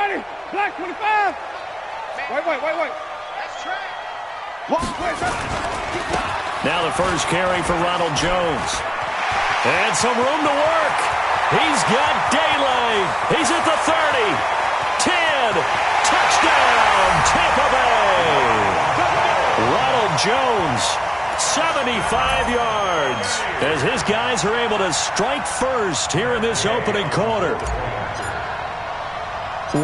Ready? Black 25. Wait. That's track. Now the first carry for Ronald Jones. And some room to work. He's got daylight. He's at the 30. 10. Touchdown, Tampa Bay. Ronald Jones, 75 yards, as his guys are able to strike first here in this opening quarter.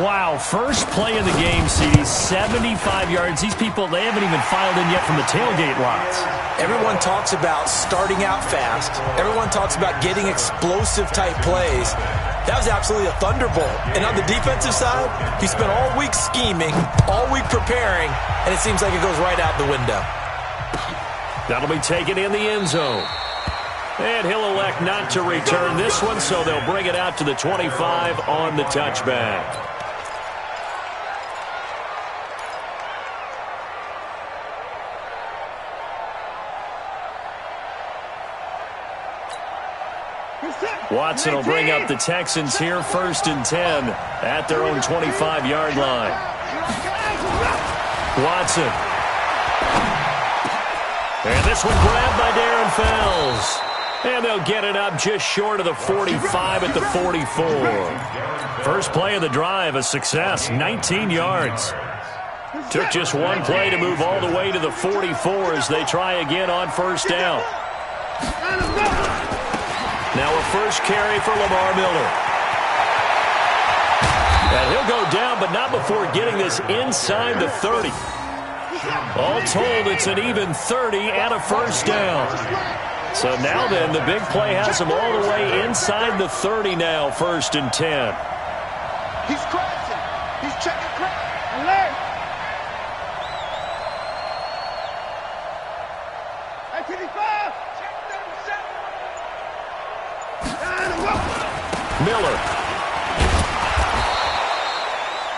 Wow, first play of the game, CD, 75 yards. These people, they haven't even filed in yet from the tailgate lots. Everyone talks about starting out fast. Everyone talks about getting explosive-type plays. That was absolutely a thunderbolt. And on the defensive side, he spent all week scheming, all week preparing, and it seems like it goes right out the window. That'll be taken in the end zone. And he'll elect not to return this one, so they'll bring it out to the 25 on the touchback. Watson will bring up the Texans here, 1st and 10 at their own 25-yard line. Watson. And this one grabbed by Darren Fells. And they'll get it up just short of the 45 at the 44. First play of the drive, a success, 19 yards. Took just one play to move all the way to the 44 as they try again on first down. Now a first carry for Lamar Miller. And he'll go down, but not before getting this inside the 30. All told, it's an even 30 and a first down. So now then, the big play has him all the way inside the 30 now, 1st and 10. He's crashing. He's checking crash. Alert. At 25. Miller.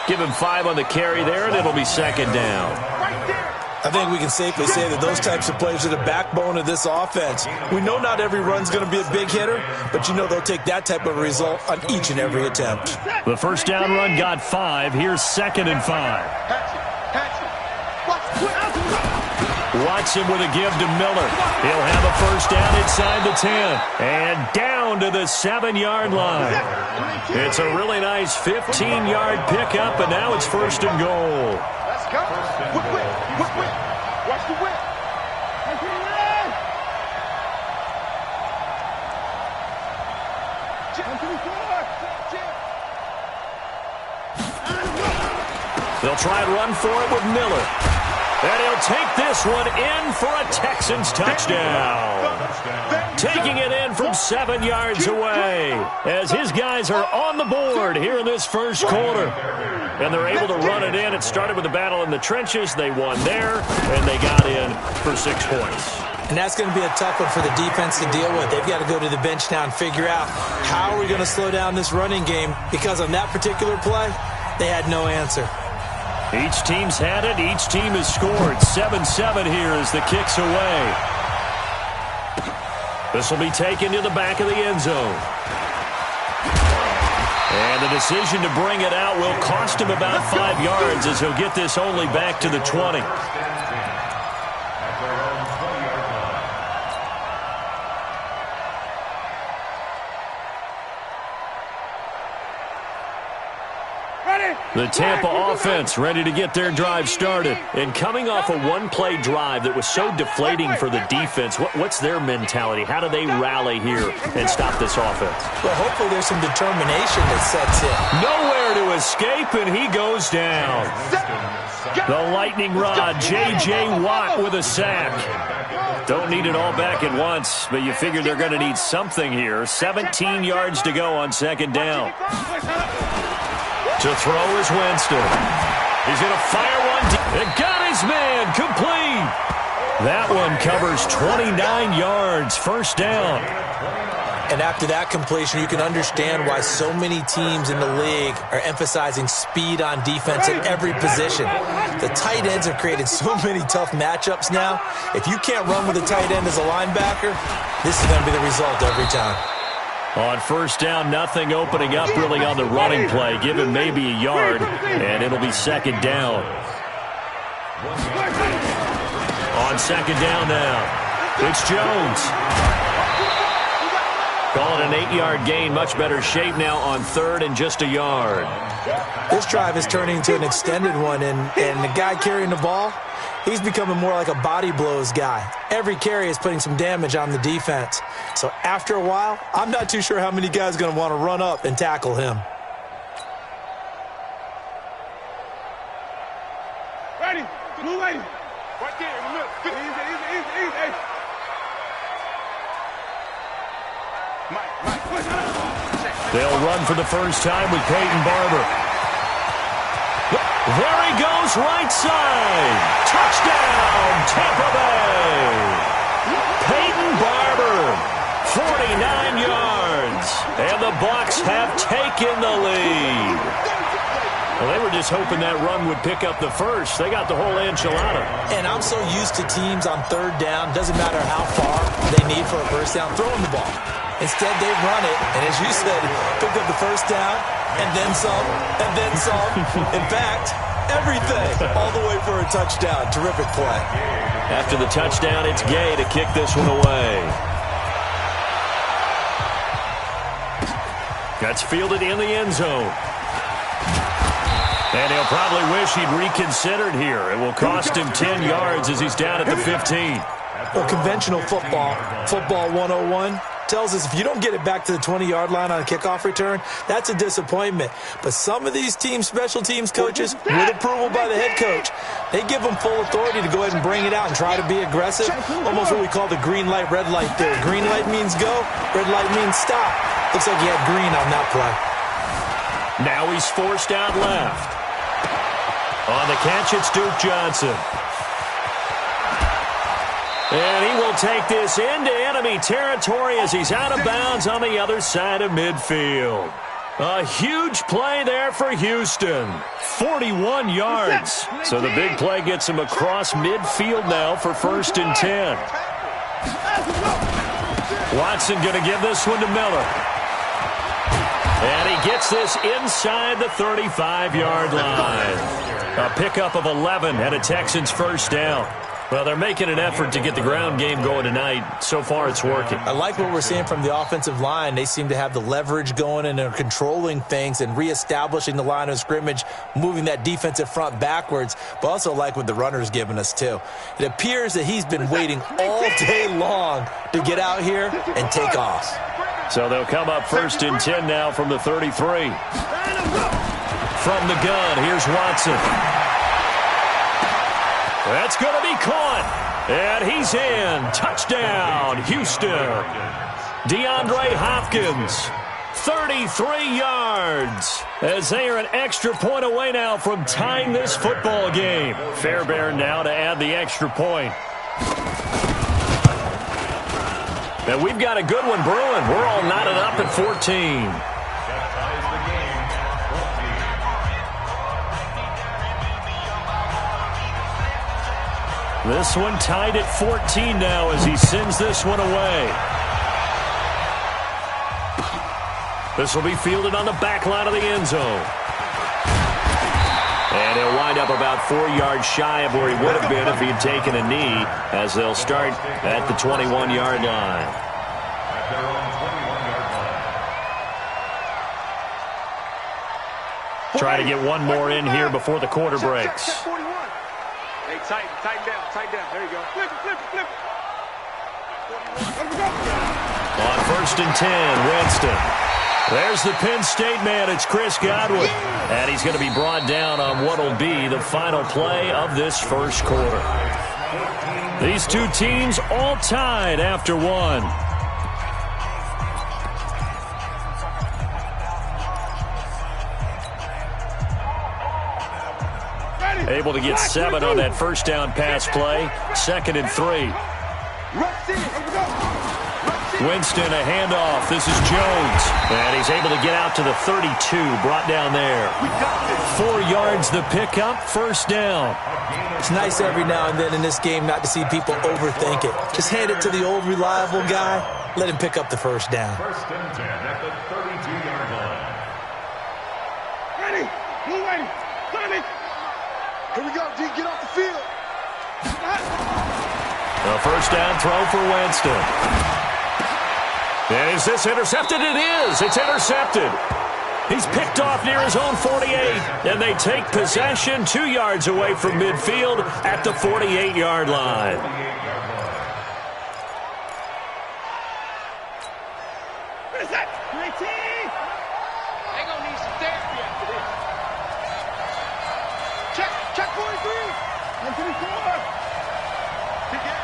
Give him 5 on the carry there, and it'll be 2nd down. I think we can safely say that those types of plays are the backbone of this offense. We know not every run's going to be a big hitter, but you know they'll take that type of result on each and every attempt. The first down run got 5. Here's 2nd and 5. Watson with a give to Miller. He'll have a first down inside the 10. And down to the 7-yard line. It's a really nice 15-yard pickup, and now it's 1st and goal. Let's go. Whip. Watch the whip. They'll try and run for it with Miller. And he'll take this one in for a Texans touchdown. Taking it in from 7 yards away as his guys are on the board here in this first quarter. And they're able to run it in. It started with a battle in the trenches. They won there, and they got in for 6 points. And that's going to be a tough one for the defense to deal with. They've got to go to the bench now and figure out how are we going to slow down this running game, because on that particular play, they had no answer. Each team's had it. Each team has scored. 7-7 here as the kick's away. This will be taken to the back of the end zone. And the decision to bring it out will cost him about 5 yards as he'll get this only back to the 20. The Tampa offense ready to get their drive started. And coming off a one-play drive that was so deflating for the defense, what's their mentality? How do they rally here and stop this offense? Well, hopefully there's some determination that sets in. Nowhere to escape, and he goes down. The lightning rod, J.J. Watt with a sack. Don't need it all back at once, but you figure they're going to need something here. 17 yards to go on 2nd down. To throw is Winston. He's going to fire one. And got his man complete. That one covers 29 yards. 1st down. And after that completion, you can understand why so many teams in the league are emphasizing speed on defense at every position. The tight ends have created so many tough matchups now. If you can't run with a tight end as a linebacker, this is going to be the result every time. On first down, nothing opening up really on the running play. Give him maybe a yard, and it'll be second down. On second down now, it's Jones. Call it an 8-yard gain. Much better shape now on third and just a yard. This drive is turning into an extended one, and the guy carrying the ball, he's becoming more like a body blows guy. Every carry is putting some damage on the defense. So after a while, I'm not too sure how many guys are going to want to run up and tackle him. Ready, blue lady. Right there in the middle. Easy. They'll run for the first time with Peyton Barber. There he goes, right side. Touchdown, Tampa Bay. Peyton Barber, 49 yards. And the Bucs have taken the lead. Well, they were just hoping that run would pick up the first. They got the whole enchilada. And I'm so used to teams on third down, doesn't matter how far they need for a first down, throwing the ball. Instead, they run it, and as you said, picked up the first down, and then some, and then some. In fact, everything, all the way for a touchdown. Terrific play. After the touchdown, it's Gay to kick this one away. That's fielded in the end zone. And he'll probably wish he'd reconsidered here. It will cost him 10 yards as he's down at the 15. Well, conventional football 101, tells us if you don't get it back to the 20-yard line on a kickoff return, that's a disappointment. But some of these special teams coaches, with approval by the head coach, they give them full authority to go ahead and bring it out and try to be aggressive. Almost what we call the green light, red light theory. Green light means go, red light means stop. Looks like he had green on that play. Now he's forced out left. On the catch, it's Duke Johnson. And he will take this into enemy territory as he's out of bounds on the other side of midfield. A huge play there for Houston. 41 yards. So the big play gets him across midfield now for first and 10. Watson going to give this one to Miller. And he gets this inside the 35-yard line. A pickup of 11 and a Texans first down. Well, they're making an effort to get the ground game going tonight. So far, it's working. I like what we're seeing from the offensive line. They seem to have the leverage going, and they're controlling things and reestablishing the line of scrimmage, moving that defensive front backwards, but also like what the runner's giving us, too. It appears that he's been waiting all day long to get out here and take off. So they'll come up first and 10 now from the 33. From the gun, here's Watson. That's going to be caught. And he's in. Touchdown, Houston. DeAndre Hopkins, 33 yards. As they are an extra point away now from tying this football game. Fairbairn now to add the extra point. And we've got a good one brewing. We're all knotted up at 14. This one tied at 14 now as he sends this one away. This will be fielded on the back line of the end zone. And he'll wind up about 4 yards shy of where he would have been if he had taken a knee, as they'll start at the 21-yard line. Try to get one more in here before the quarter breaks. Hey, tighten down. There you go. Flip it. On first and 10, Winston. There's the Penn State man. It's Chris Godwin. And he's going to be brought down on what will be the final play of this first quarter. These two teams all tied after one. Able to get 7 on that first down pass play. 2nd and 3. Winston, a handoff. This is Jones. And he's able to get out to the 32, brought down there. 4 yards the pickup, first down. It's nice every now and then in this game not to see people overthink it. Just hand it to the old reliable guy. Let him pick up the first down. First and 10 at the 32-yard line. Ready. Move ready. Tommy. Here we go, D. Get off the field. A first down throw for Winston. And is this intercepted? It is. It's intercepted. He's picked off near his own 48, and they take possession 2 yards away from midfield at the 48-yard line. What is that? 19. They gonna need some therapy after this. Check 43. And 24. Big gas.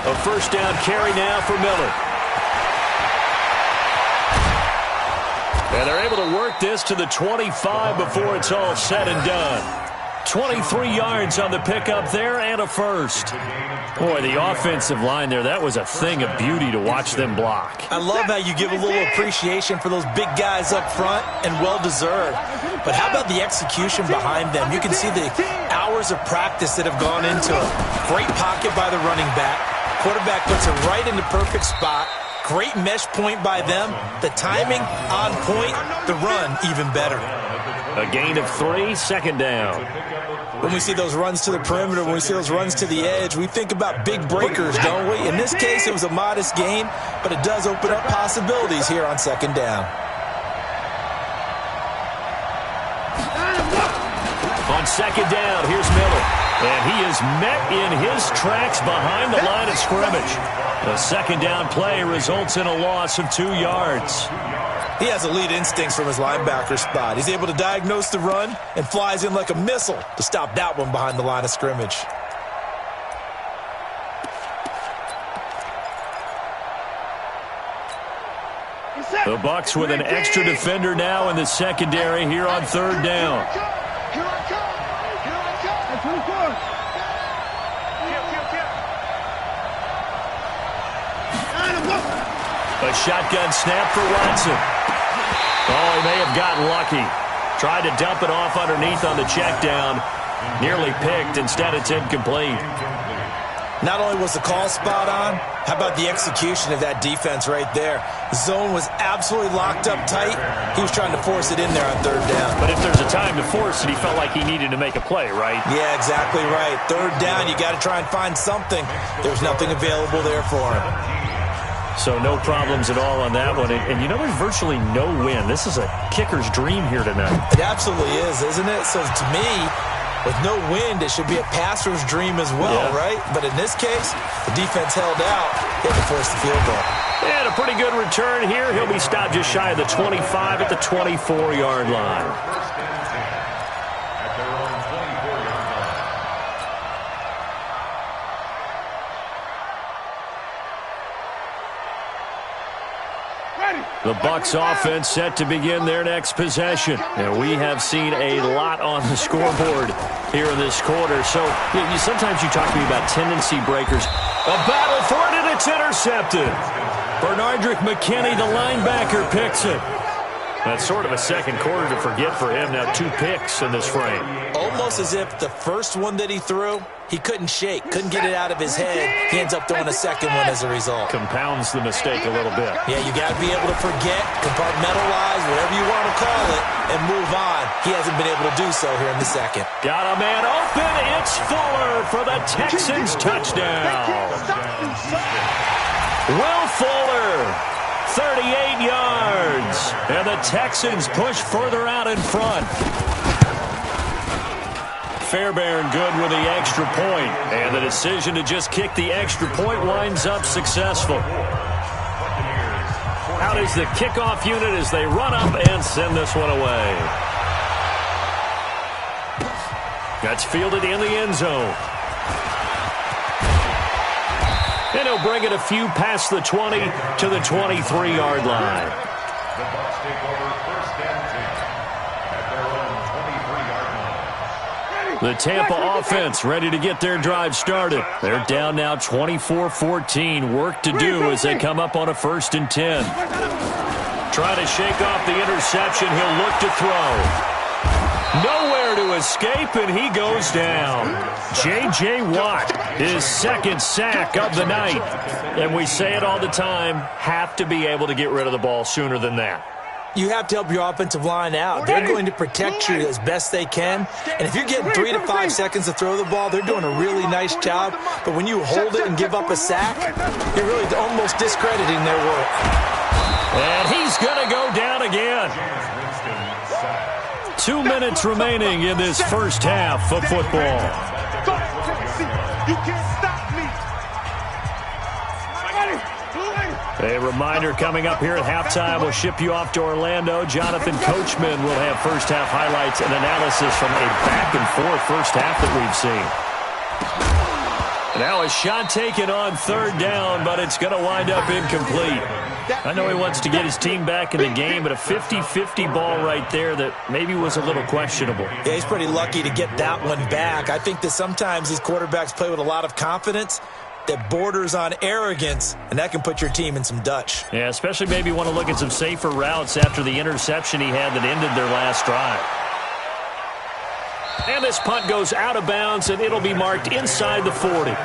A first down carry now for Miller. And they're able to work this to the 25 before it's all said and done. 23 yards on the pickup there and a first. Boy, the offensive line there, that was a thing of beauty to watch them block. I love how you give a little appreciation for those big guys up front, and well-deserved. But how about the execution behind them? You can see the hours of practice that have gone into it. Great pocket by the running back. Quarterback puts it right in the perfect spot. Great mesh point by them. The timing on point. The run even better. A gain of 3, second down. When we see those runs to the perimeter, when we see those runs to the edge, we think about big breakers, don't we? In this case, it was a modest gain, but it does open up possibilities here on second down. On second down, here's Miller. And he is met in his tracks behind the line of scrimmage. The second down play results in a loss of 2 yards. He has elite instincts from his linebacker spot. He's able to diagnose the run and flies in like a missile to stop that one behind the line of scrimmage. The Bucs with an extra defender now in the secondary here on third down. A shotgun snap for Watson. Oh, he may have gotten lucky. Tried to dump it off underneath on the check down. Nearly picked. Instead, it's incomplete. Not only was the call spot on, how about the execution of that defense right there? The zone was absolutely locked up tight. He was trying to force it in there on third down. But if there's a time to force it, he felt like he needed to make a play, right? Yeah, exactly right. Third down, you got to try and find something. There's nothing available there for him. So no problems at all on that one. And you know, there's virtually no win. This is a kicker's dream here tonight. It absolutely is, isn't it? So to me, with no wind, it should be a passer's dream as well, right? But in this case, the defense held out. They had to force the field goal. And a pretty good return here. He'll be stopped just shy of the 25 at the 24-yard line. The Bucs offense set to begin their next possession. And we have seen a lot on the scoreboard here in this quarter. So sometimes you talk to me about tendency breakers. A battle for it, and it's intercepted. Bernardrick McKinney, the linebacker, picks it. That's sort of a second quarter to forget for him. Now 2 picks in this frame. Almost as if the first one that he threw, he couldn't shake, couldn't get it out of his head. He ends up throwing a second one as a result. Compounds the mistake a little bit. Yeah, you got to be able to forget, compartmentalize, whatever you want to call it, and move on. He hasn't been able to do so here in the second. Got a man open. It's Fuller for the Texans touchdown. Will Fuller, 38 yards. And the Texans push further out in front. Fairbairn good with the extra point. And the decision to just kick the extra point winds up successful. Out is the kickoff unit as they run up and send this one away. That's fielded in the end zone. And he'll bring it a few past the 20 to the 23-yard line. The Bucs take over first and 10 at their own 23-yard line. Ready? The Tampa offense ready to get their drive started. They're down now 24-14. Work to do as they come up on a 1st and 10. Trying to shake off the interception. He'll look to throw. Nowhere to escape, and he goes down. J.J. Watt, his 2nd sack of the night. And we say it all the time, have to be able to get rid of the ball sooner than that. You have to help your offensive line out. They're going to protect you as best they can. And if you're getting 3 to 5 seconds to throw the ball, they're doing a really nice job. But when you hold it and give up a sack, you're really almost discrediting their work. And he's going to go down again. 2 minutes remaining in this first half of football. You can't stop me. A reminder coming up here at halftime. We'll ship you off to Orlando. Jonathan Coachman will have first half highlights and analysis from a back-and-forth first half that we've seen. Now a shot taken on 3rd down, but it's going to wind up incomplete. I know he wants to get his team back in the game, but a 50-50 ball right there that maybe was a little questionable. Yeah, he's pretty lucky to get that one back. I think that sometimes these quarterbacks play with a lot of confidence that borders on arrogance, and that can put your team in some Dutch. Yeah, especially maybe want to look at some safer routes after the interception he had that ended their last drive. And this punt goes out of bounds, and it'll be marked inside the 40.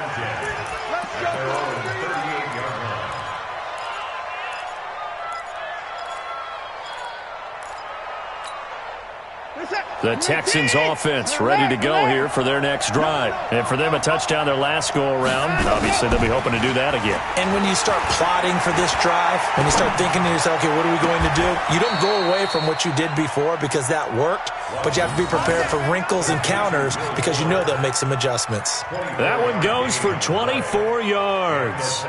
The Texans offense ready to go here for their next drive. And for them, a touchdown their last go-around. Obviously, they'll be hoping to do that again. And when you start plotting for this drive, when you start thinking to yourself, okay, what are we going to do? You don't go away from what you did before because that worked, but you have to be prepared for wrinkles and counters because you know they'll make some adjustments. That one goes for 24 yards.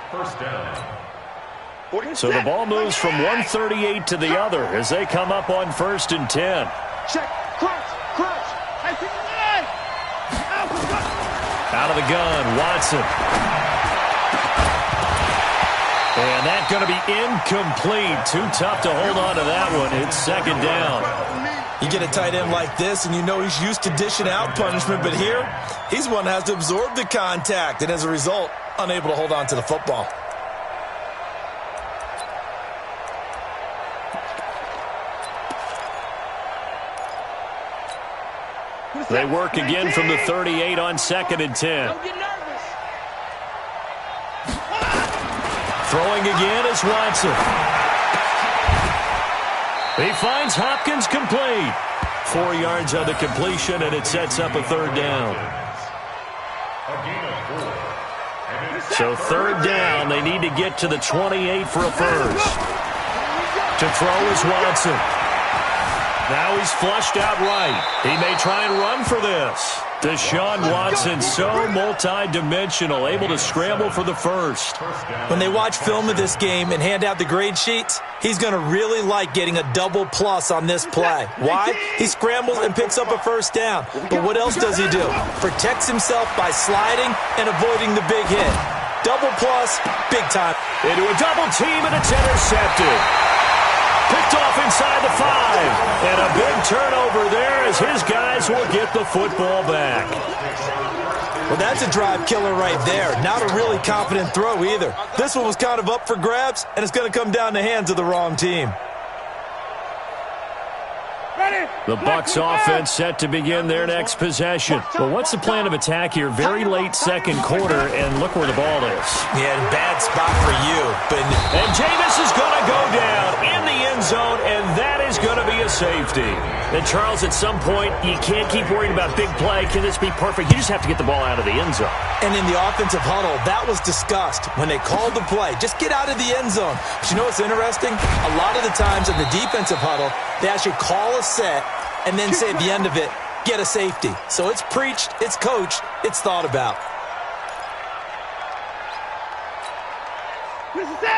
First down. So the ball moves from 138 to the other as they come up on 1st and 10. Check. Crunch. Out of the gun, Watson. And that's going to be incomplete. Too tough to hold on to that one. It's 2nd down. You get a tight end like this, and you know he's used to dishing out punishment, but here, he's one that has to absorb the contact, and as a result, unable to hold on to the football. They work again from the 38 on 2nd and 10. Throwing again is Watson. He finds Hopkins complete. 4 yards on the completion, and it sets up a 3rd down. So 3rd down, they need to get to the 28 for a first. To throw is Watson. Now he's flushed out right. He may try and run for this. Deshaun Watson, so multi-dimensional, able to scramble for the first. When they watch film of this game and hand out the grade sheets, he's going to really like getting a double plus on this play. Why? He scrambles and picks up a first down. But what else does he do? Protects himself by sliding and avoiding the big hit. Double plus, big time. Into a double team, and it's intercepted. Picked off inside the 5. And a big turnover there as his guys will get the football back. Well, that's a drive killer right there. Not a really confident throw either. This one was kind of up for grabs, and it's going to come down the hands of the wrong team. The Bucs offense set to begin their next possession. Well, what's the plan of attack here? Very late 2nd quarter, and look where the ball is. Yeah, bad spot for you. And Jameis is going to go down in the end zone, and that is going to be a safety. And Charles, at some point, you can't keep worrying about big play. Can this be perfect? You just have to get the ball out of the end zone. And in the offensive huddle, that was discussed when they called the play. Just get out of the end zone. But you know what's interesting? A lot of the times in the defensive huddle, they actually call a set and then say at the end of it, get a safety. So it's preached, it's coached, it's thought about.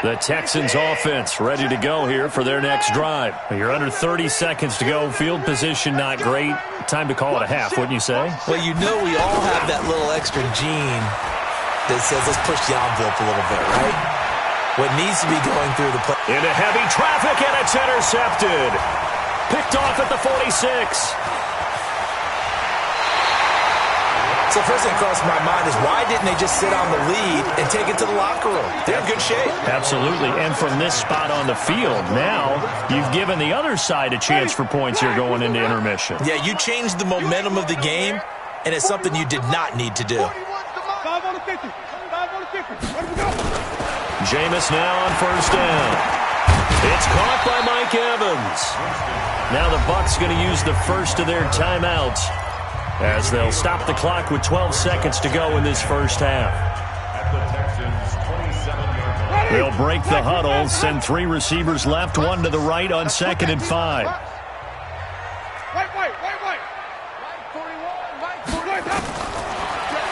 The Texans offense ready to go here for their next drive. You're under 30 seconds to go. Field position not great. Time to call it a half, wouldn't you say? Well, you know we all have that little extra gene that says let's push the envelope a little bit, right? What needs to be going through the play. Into heavy traffic, and it's intercepted. Picked off at the 46. So first thing across my mind is why didn't they just sit on the lead and take it to the locker room? They're in good shape. Absolutely. And from this spot on the field, now you've given the other side a chance for points here going into intermission. Yeah, you changed the momentum of the game, and it's something you did not need to do. 5 on the 50. 5 on the 50. Where do we go? Jameis now on first down. It's caught by Mike Evans. Now the Bucs going to use the first of their timeouts as they'll stop the clock with 12 seconds to go in this first half. They'll break the huddle, send 3 receivers left, 1 to the right on 2nd and 5.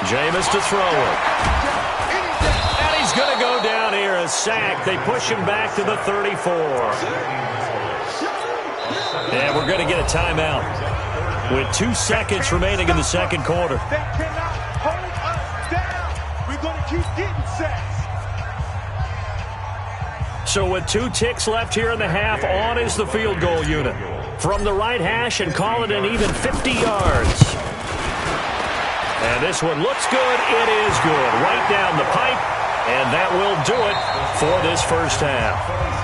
Jameis to throw it. And he's going to go down here, a sack. They push him back to the 34. And we're going to get a timeout with 2 seconds remaining in the second quarter. That cannot hold us down. We're going to keep getting sacks. So with 2 ticks left here in the half, on is the field goal unit. From the right hash and call it an even 50 yards. And this one looks good. It is good. Right down the pipe. And that will do it for this first half.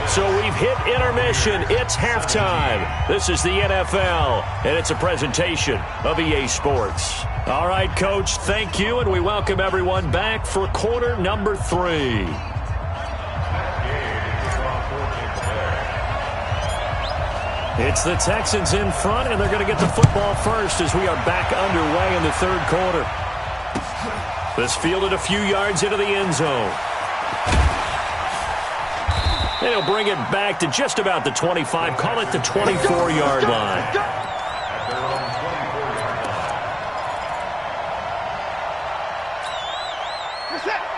So we've hit intermission. It's halftime. This is the NFL, and it's a presentation of EA Sports. All right, Coach, thank you, and we welcome everyone back for quarter number 3. It's the Texans in front, and they're going to get the football first as we are back underway in the third quarter. This fielded a few yards into the end zone. And he'll bring it back to just about the 25, call it the 24-yard line.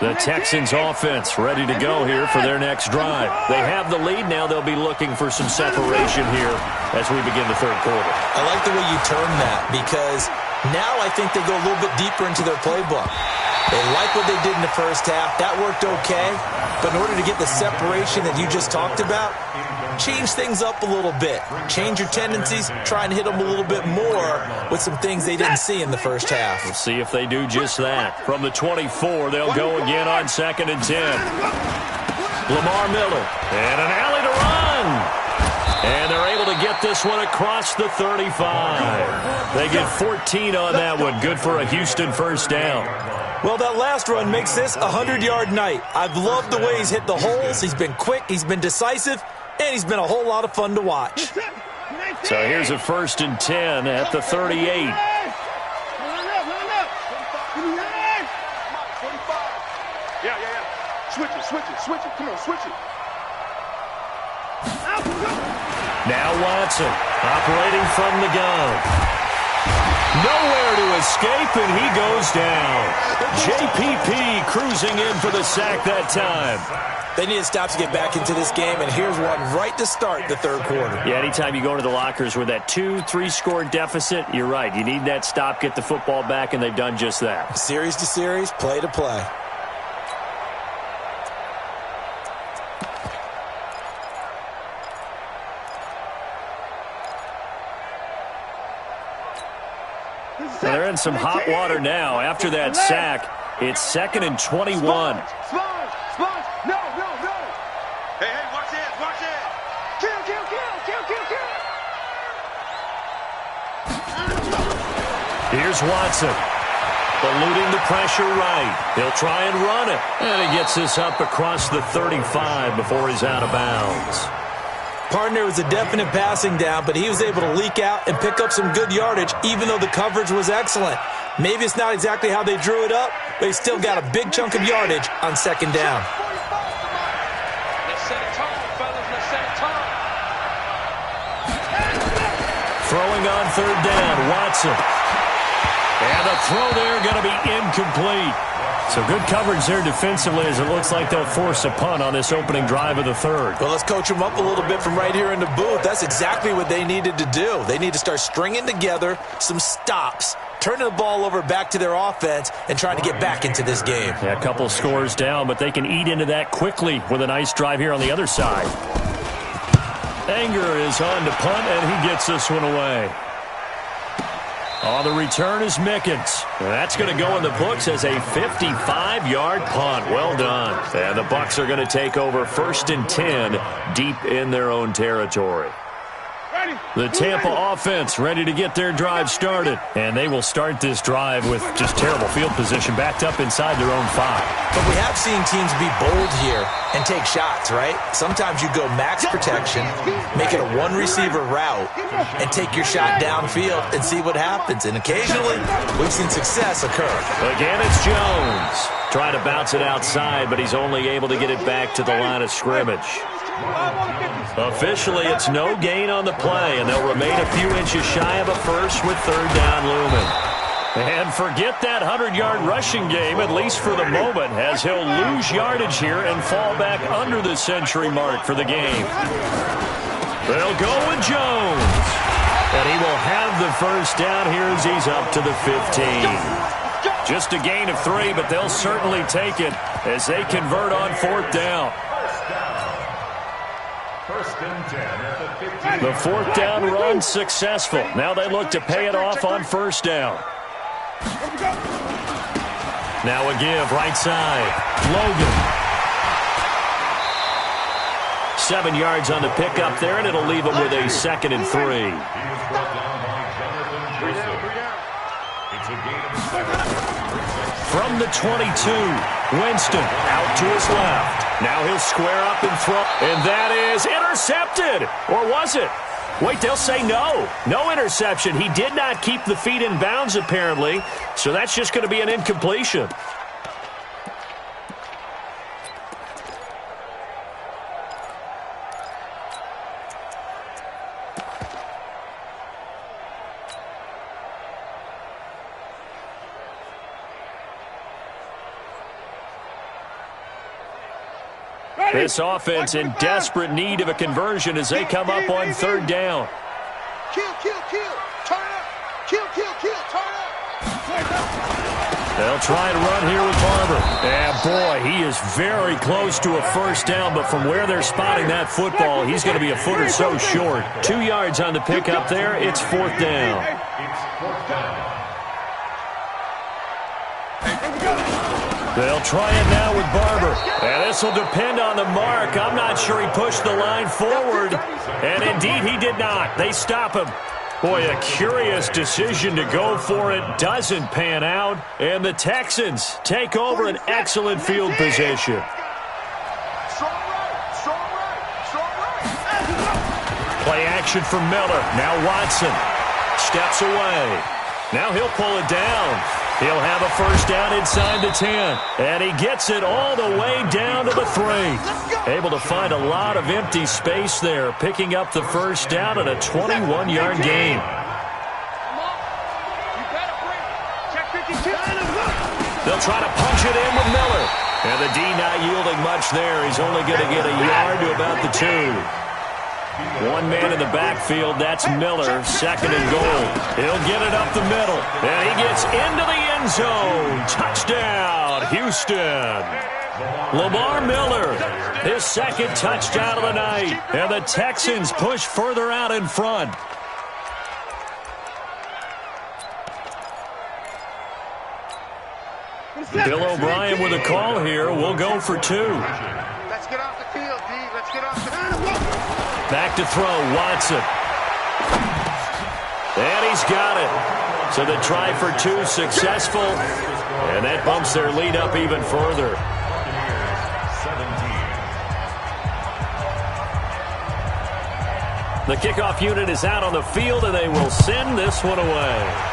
The Texans offense ready to go here for their next drive. They have the lead. Now they'll be looking for some separation here as we begin the third quarter. I like the way you term that because now I think they go a little bit deeper into their playbook. They like what they did in the first half. That worked okay. But in order to get the separation that you just talked about, change things up a little bit. Change your tendencies. Try and hit them a little bit more with some things they didn't see in the first half. We'll see if they do just that. From the 24, they'll go again on 2nd and 10. Lamar Miller. And an alley to run. And they're able to get this one across the 35. They get 14 on that one. Good for a Houston first down. Well, that last run makes this a 100-yard night. I've loved the way he's hit the holes. He's been quick. He's been decisive. And he's been a whole lot of fun to watch. So here's a 1st and 10 at the 38. Yeah. Switch it. Come on, switch it. Now Watson operating from the gun. Nowhere to escape, and he goes down. JPP cruising in for the sack that time. They need to stop to get back into this game, and here's one right to start the third quarter. Yeah, anytime you go into the lockers with that 2-3 score deficit, you're right. You need that stop, get the football back, and they've done just that. Series to series, play to play. They're in some hot water now. After that sack, it's 2nd and 21. Sponge. No. Hey, watch it. Kill. Here's Watson. Eluding the pressure right. He'll try and run it. And he gets this up across the 35 before he's out of bounds. Partner was a definite passing down, but he was able to leak out and pick up some good yardage, even though the coverage was excellent. Maybe it's not exactly how they drew it up, but he still got a big chunk of yardage on 2nd down. Let's set a tone, fellas. Let's set a tone. Throwing on 3rd down, Watson. And the throw there going to be incomplete. So good coverage there defensively as it looks like they'll force a punt on this opening drive of the third. Well, let's coach them up a little bit from right here in the booth. That's exactly what they needed to do. They need to start stringing together some stops, turning the ball over back to their offense, and trying to get back into this game. Yeah, a couple scores down, but they can eat into that quickly with a nice drive here on the other side. Anger is on to punt, and he gets this one away. On the return is Mickens. That's going to go in the books as a 55-yard punt. Well done. And the Bucs are going to take over 1st and 10 deep in their own territory. The Tampa offense ready to get their drive started. And they will start this drive with just terrible field position, backed up inside their own 5. But we have seen teams be bold here and take shots, right? Sometimes you go max protection, make it a one-receiver route, and take your shot downfield and see what happens. And occasionally, we've seen success occur. Again, it's Jones. Trying to bounce it outside, but he's only able to get it back to the line of scrimmage. Officially, it's no gain on the play, and they'll remain a few inches shy of a first with 3rd down looming. And forget that 100-yard rushing game, at least for the moment, as he'll lose yardage here and fall back under the century mark for the game. They'll go with Jones. And he will have the first down here as he's up to the 15. Just a gain of 3, but they'll certainly take it as they convert on 4th down. The 4th down run successful. Now they look to pay it off on 1st down. Now a give right side. Logan. 7 yards on the pickup there, and it'll leave him with a 2nd and 3. From the 22, Winston out to his left. Now he'll square up and throw. And that is intercepted. Or was it? Wait, they'll say no. No interception. He did not keep the feet in bounds, apparently. So that's just going to be an incompletion. This offense in desperate need of a conversion as they come up on 3rd down. Kill, kill, kill. Turn up. Kill, kill, kill. Turn up. They'll try and run here with Barber. And boy, he is very close to a first down, but from where they're spotting that football, he's going to be a foot or so short. 2 yards on the pickup there. It's 4th down. They'll try it now with Barber. And this will depend on the mark. I'm not sure he pushed the line forward. And indeed, he did not. They stop him. Boy, a curious decision to go for it. Doesn't pan out. And the Texans take over an excellent field position. Play action from Miller. Now Watson steps away. Now he'll pull it down. He'll have a first down inside the 10. And he gets it all the way down to the 3. Able to find a lot of empty space there, picking up the first down in a 21-yard gain. They'll try to punch it in with Miller. And the D not yielding much there. He's only going to get a yard to about the 2. One man in the backfield, that's Miller, 2nd and goal. He'll get it up the middle, and he gets into the end zone. Touchdown, Houston. Lamar Miller, his 2nd touchdown of the night, and the Texans push further out in front. Bill O'Brien with a call here. We'll go for 2. Let's get off the field, D. Let's get off the field. Back to throw, Watson. And he's got it. So the try for 2 successful. And that bumps their lead up even further. The kickoff unit is out on the field, and they will send this one away.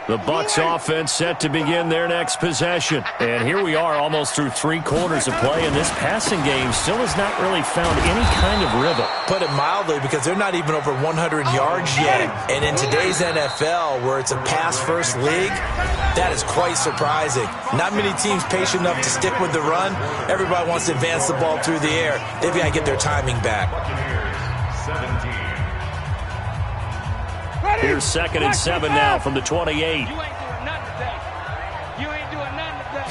The Bucs offense set to begin their next possession. And here we are almost through 3 quarters of play, and this passing game still has not really found any kind of rhythm. Put it mildly, because they're not even over 100 yards yet. And in today's NFL, where it's a pass-first league, that is quite surprising. Not many teams patient enough to stick with the run. Everybody wants to advance the ball through the air. They've got to get their timing back. Here's 2nd and 7 now from the 28. You ain't doing nothing today. You ain't doing nothing today.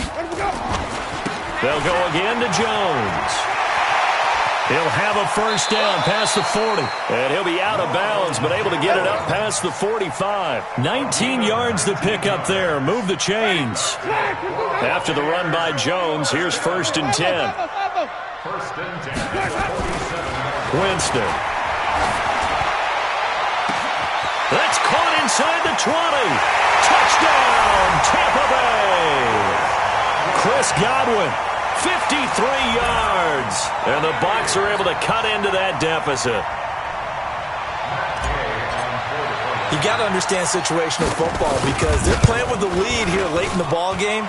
They'll go again to Jones. He'll have a first down past the 40. And he'll be out of bounds, but able to get it up past the 45. 19 yards to pick up there. Move the chains. After the run by Jones, here's 1st and 10. Winston. That's caught inside the 20. Touchdown, Tampa Bay. Chris Godwin, 53 yards. And the Bucs are able to cut into that deficit. You got to understand situational football because they're playing with the lead here late in the ball game.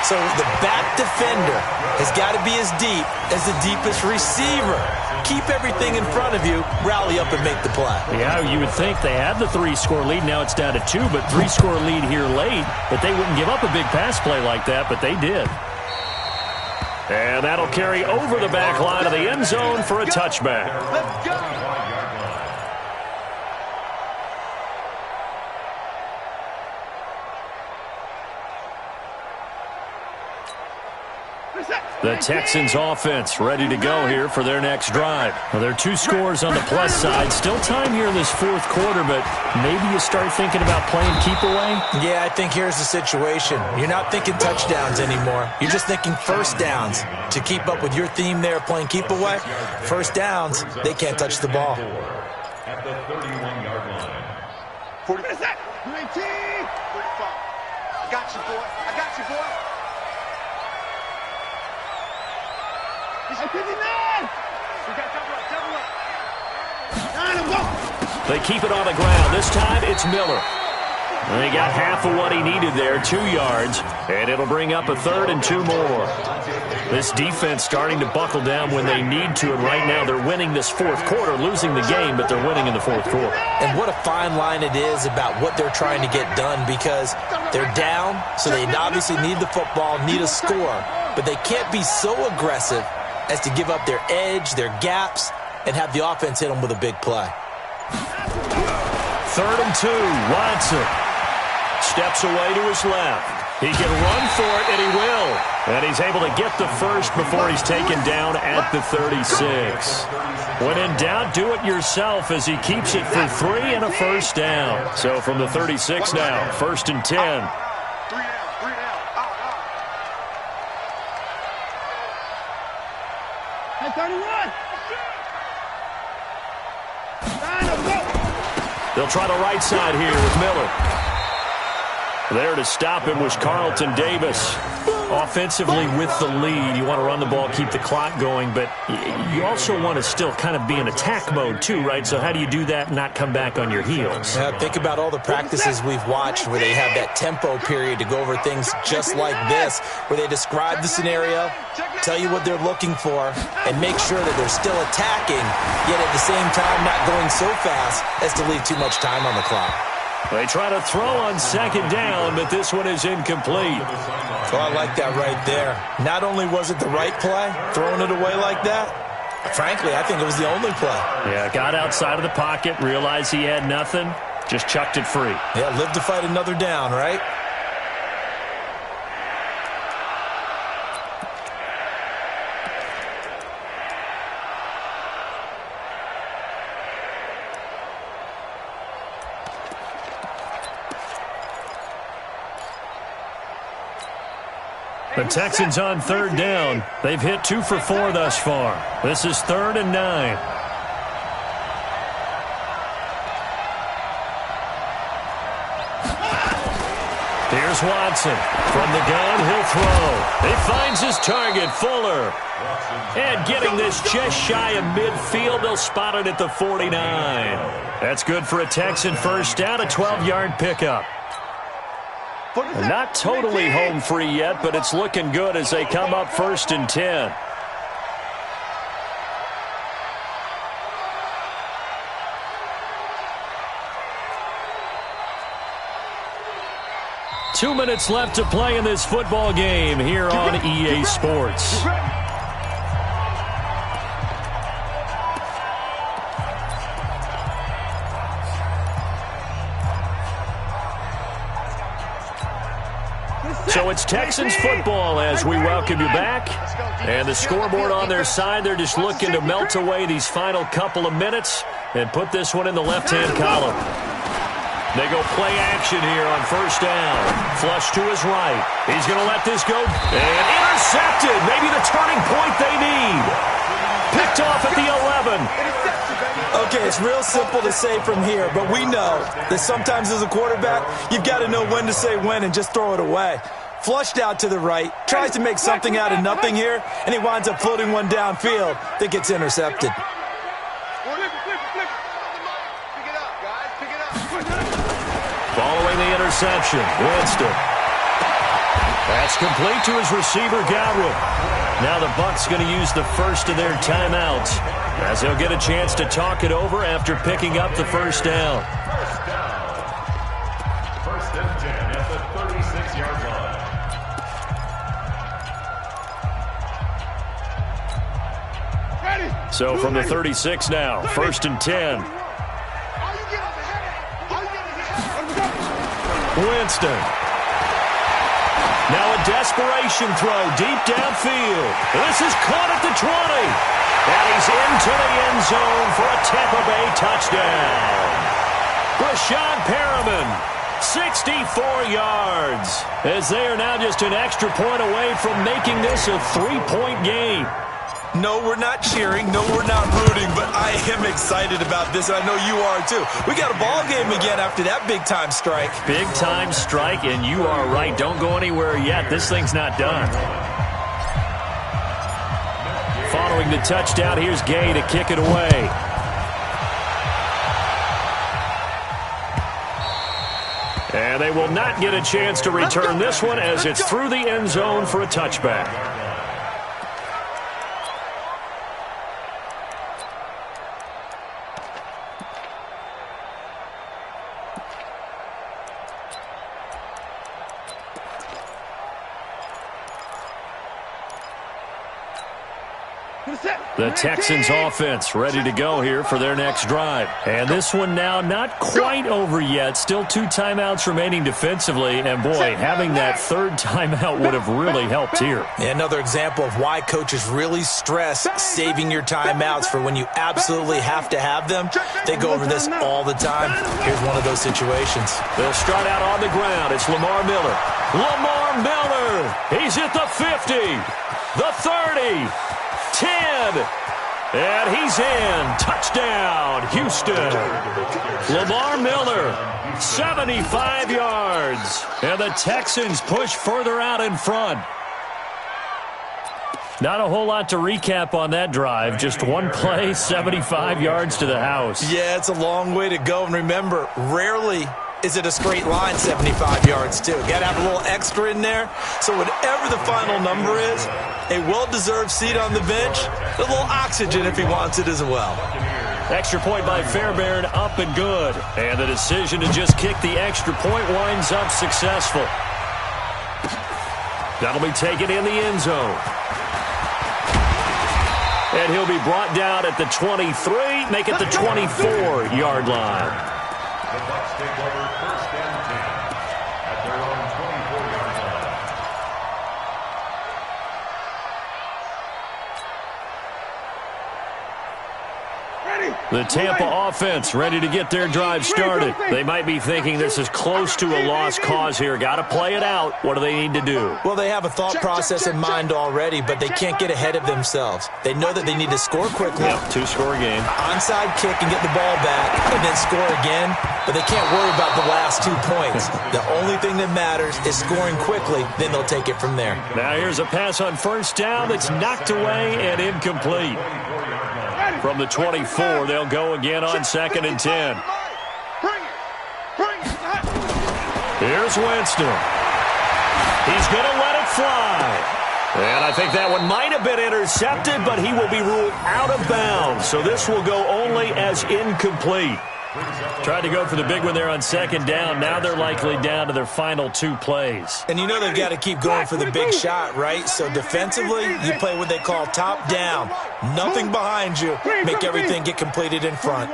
So the back defender has got to be as deep as the deepest receiver. Keep everything in front of you, rally up and make the play. Yeah, you would think they had the 3-score lead. Now it's down to 2, but 3-score lead here late. But they wouldn't give up a big pass play like that, but they did. And that'll carry over the back line of the end zone for a touchback. Let's go. The Texans offense ready to go here for their next drive. Well, there are 2 scores on the plus side. Still time here in this 4th quarter, but maybe you start thinking about playing keep away? Yeah, I think here's the situation. You're not thinking touchdowns anymore. You're just thinking first downs. To keep up with your theme there, playing keep away, first downs, they can't touch the ball. At the 31-yard line. 40. 19. 45. I got you, boy. I got you, boy. They keep it on the ground. This time it's Miller. And he got half of what he needed there, 2 yards, and it'll bring up a 3rd and 2 more. This defense starting to buckle down when they need to, and right now they're winning this 4th quarter, losing the game, but they're winning in the 4th quarter. And what a fine line it is about what they're trying to get done because they're down, so they obviously need the football, need a score, but they can't be so aggressive as to give up their edge, their gaps, and have the offense hit them with a big play. 3rd and 2, Watson steps away to his left. He can run for it, and he will. And he's able to get the first before he's taken down at the 36. When in doubt, do it yourself as he keeps it for 3 and a first down. So from the 36 now, 1st and 10. They'll try the right side here with Miller. There to stop him was Carlton Davis. Offensively with the lead, you want to run the ball, keep the clock going, but you also want to still kind of be in attack mode too, right? So how do you do that and not come back on your heels? Think about all the practices we've watched where they have that tempo period to go over things just like this, where they describe the scenario, tell you what they're looking for, and make sure that they're still attacking, yet at the same time not going so fast as to leave too much time on the clock. They try to throw on 2nd down, but this one is incomplete. Well, I like that right there. Not only was it the right play, throwing it away like that, frankly, I think it was the only play. Yeah, got outside of the pocket, realized he had nothing, just chucked it free. Yeah, live to fight another down, right? The Texans on 3rd down. They've hit 2 for 4 thus far. This is 3rd and 9. Here's Watson. From the gun, he'll throw. He finds his target, Fuller. And getting this just shy of midfield, they'll spot it at the 49. That's good for a Texan first down, a 12-yard pickup. Not totally home free yet, but it's looking good as they come up 1st and 10. Two minutes left to play in this football game here on EA Sports. So it's Texans football as we welcome you back. And the scoreboard on their side, they're just looking to melt away these final couple of minutes and put this one in the left-hand column. They go play action here on first down. Flush to his right. He's going to let this go. And intercepted. Maybe the turning point they need. Picked off at the 11. Okay, it's real simple to say from here, but we know that sometimes as a quarterback, you've got to know when to say when and just throw it away. Flushed out to the right, tries to make something out of nothing here, and he winds up floating one downfield that gets intercepted. Following the interception, Winston. That's complete to his receiver, Godwin. Now the Bucs going to use the first of their timeouts as they'll get a chance to talk it over after picking up the first down. First and 10 at the 36-yard line. So from the 36 now, first and 10. Winston. Now a desperation throw deep downfield. This is caught at the 20. And he's into the end zone for a Tampa Bay touchdown. Rashad Perriman, 64 yards. As they are now just an extra point away from making this a 3-point game. No, we're not cheering. No, we're not rooting, but I am excited about this, and I know you are too. We got a ball game again after that big-time strike. Big-time strike, and you are right. Don't go anywhere yet. This thing's not done. Following the touchdown, here's Gay to kick it away. And they will not get a chance to return this one as it's through the end zone for a touchback. The Texans offense ready to go here for their next drive. And this one now not quite over yet. Still 2 timeouts remaining defensively. And boy, having that third timeout would have really helped here. Another example of why coaches really stress saving your timeouts for when you absolutely have to have them. They go over this all the time. Here's one of those situations. They'll start out on the ground. It's Lamar Miller. Lamar Miller. He's at the 50, the 30. 10, and he's in. Touchdown, Houston. Lamar Miller, 75 yards, and the Texans push further out in front. Not a whole lot to recap on that drive. Just one play, 75 yards to the house. Yeah, it's a long way to go, and remember, rarely is it a straight line 75 yards, too. Got to have a little extra in there. So whatever the final number is, a well-deserved seat on the bench, a little oxygen if he wants it as well. Extra point by Fairbairn, up and good. And the decision to just kick the extra point winds up successful. That'll be taken in the end zone. And he'll be brought down at the 23, make it the 24-yard line. The Bucs take over first and 10 at their own 24-yard line. The Tampa offense ready to get their drive started. They might be thinking this is close to a lost cause here. Got to play it out. What do they need to do? Well, they have a thought process in mind already, but they can't get ahead of themselves. They know that they need to score quickly. Yep, 2-score game. Onside kick and get the ball back and then score again, but they can't worry about the last 2 points. The only thing that matters is scoring quickly, then they'll take it from there. Now here's a pass on first down that's knocked away and incomplete. From the 24, they'll go again on second and 10. Here's Winston. He's going to let it fly. And I think that one might have been intercepted, but he will be ruled out of bounds. So this will go only as incomplete. Tried to go for the big one there on second down. Now they're likely down to their final 2 plays. And you know they've got to keep going for the big shot, right? So defensively, you play what they call top down. Nothing behind you. Make everything get completed in front.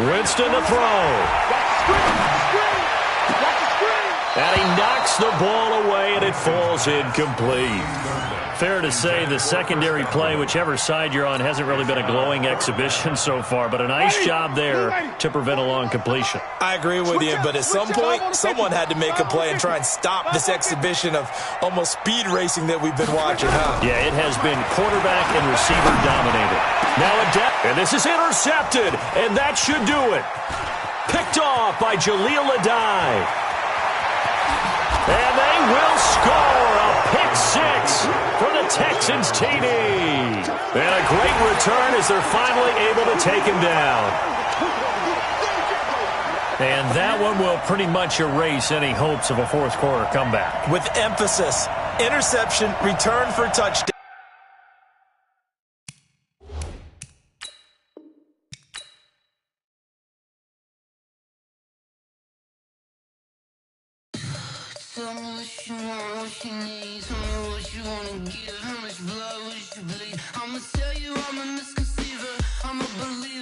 Winston to throw. Knocks the ball away, and it falls incomplete. Fair to say the secondary play, whichever side you're on, hasn't really been a glowing exhibition so far, but a nice job there to prevent a long completion. I agree with you, but at some point, someone had to make a play and try and stop this exhibition of almost speed racing that we've been watching, huh? Yeah, it has been quarterback and receiver dominated. Now and this is intercepted, and that should do it. Picked off by Jaleel Adai. And they will score a pick six for the Texans TD. And a great return as they're finally able to take him down. And that one will pretty much erase any hopes of a fourth quarter comeback. With emphasis, interception, return for a touchdown. Tell me what you want, what you need. Tell me what you wanna give. How much blood would you bleed? I'ma tell you I'm a misconceiver. I'm a believer.